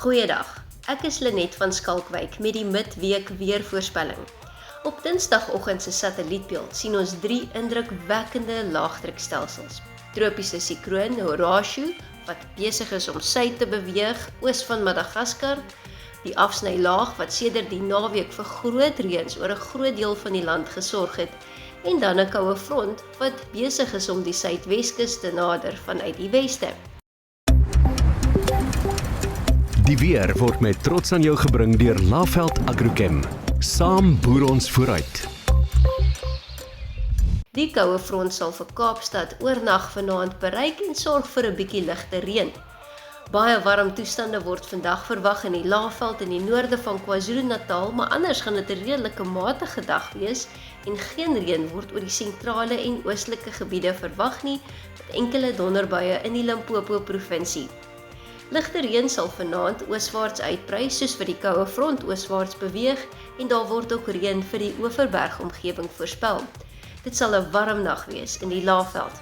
Goeiedag, ek is Lenet van Skalkwyk met die midweek weervoorspelling. Op Dinsdagoggend se satellietbeeld sien ons 3 indrukwekkende laagdrukstelsels. Tropiese sikloon Horatio wat besig is om suid te beweeg oos van Madagaskar, die afsnylaag wat sedert die naweek vir groot reëns oor 'n groot deel van die land gesorg het, en dan 'n koue front wat besig is om die suidweskus te nader vanuit die weste. Die weer word met trots aan jou gebring deur Laveld Agrochem. Saam boer ons vooruit. Die koue front sal vir Kaapstad oornag vanaand bereik en sorg vir 'n bietjie ligte reën. Baie warm toestande word vandag verwag in die Laagveld in die noorde van KwaZulu-Natal, maar anders gaan dit 'n redelike matige dag wees en geen reën word oor die sentrale en oostelike gebiede verwag nie, met enkele donderbuie in die Limpopo provinsie. Ligte reën sal vanaand ooswaarts uitbrei soos wat die koue front ooswaarts beweeg en daar word ook reën vir die Oeverberg omgewing voorspel. Dit sal 'n warm nag wees in die Laagveld.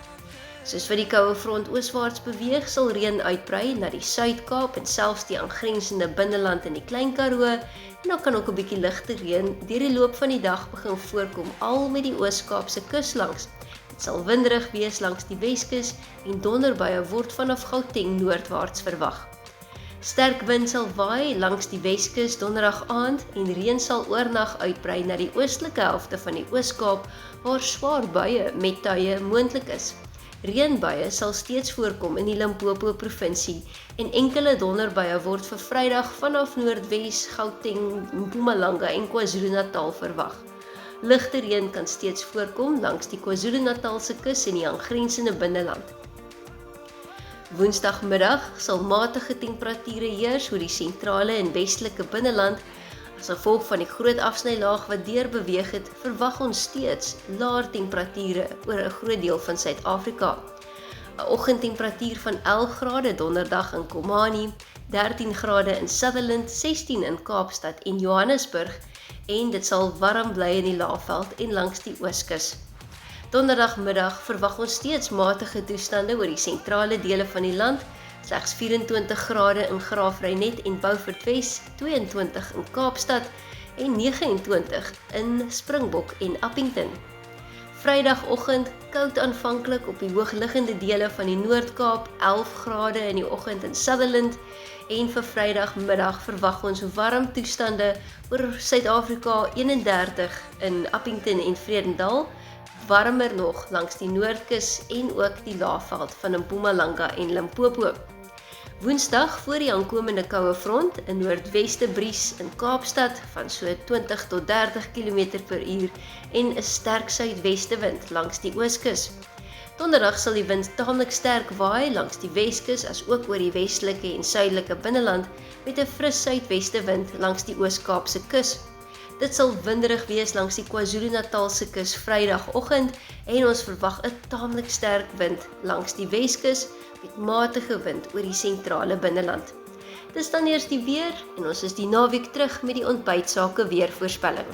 Soos wat die koue front ooswaarts beweeg, sal reën uitbrei na die Suid-Kaap en selfs die aangrensende binneland in die Klein Karoo, en daar kan ook 'n bietjie ligte reën deur die loop van die dag begin voorkom, al met die Oos-Kaapse kus langs. Dit sal winderig wees langs die Weskus en donderbuie word vanaf Gauteng noordwaarts verwag. Sterk wind sal waai langs die Weskus donderdag aand en reën sal oornag uitbrei na die oostelike helfte van die Oos-Kaap waar swaar buie met tuie moontlik is. Reënbuie sal steeds voorkom in die Limpopo provinsie en enkele donderbuie word vir Vrydag vanaf Noordwes, Gauteng, Mpumalanga en KwaZulu-Natal verwag. Ligte reën kan steeds voorkom langs die KwaZulu-Natalse kus en die aangrensende binneland. Woensdagmiddag sal matige temperature heers oor die sentrale en westelike binneland. As gevolg van die groot afsnylaag wat deurbeweeg het, verwag ons steeds laer temperature oor 'n groot deel van Suid-Afrika. 'n Oggendtemperatuur van 11 grade donderdag in Komani, 13 grade in Sutherland, 16 in Kaapstad en Johannesburg, en dit sal warm bly in die Laagveld en langs die Ooskus. Donderdagmiddag verwag ons steeds matige toestande oor die sentrale dele van die land, slegs 24 grade in Graafrenet en Beaufort Wes, 22 in Kaapstad en 29 in Springbok en Appington. Vrydagoggend koud aanvanklik op die hoogliggende dele van die Noord-Kaap, 11 grade in die oggend in Sutherland, en vir Vrydagmiddag verwag ons warm toestande oor Suid-Afrika, 31 in Appington en Vredendal, warmer nog langs die Noordkus en ook die Laagveld van Mpumalanga en Limpopo. Woensdag voor die aankomende koue front 'n noordweste bries in Kaapstad van so 20 tot 30 km/h en 'n sterk suidweste wind langs die Ooskus. Donderdag sal die wind taamlik sterk waai langs die Weskus as ook oor die westelike en suidelike binneland met 'n fris suidweste wind langs die Oos-Kaapse kus. Dit sal winderig wees langs die KwaZulu-Natalse kus Vrydagoggend en ons verwag 'n taamlik sterk wind langs die Weskus met matige wind oor die sentrale binneland. Dis dan eers die weer en ons is die naweek terug met die ontbytsake weervoorspelling.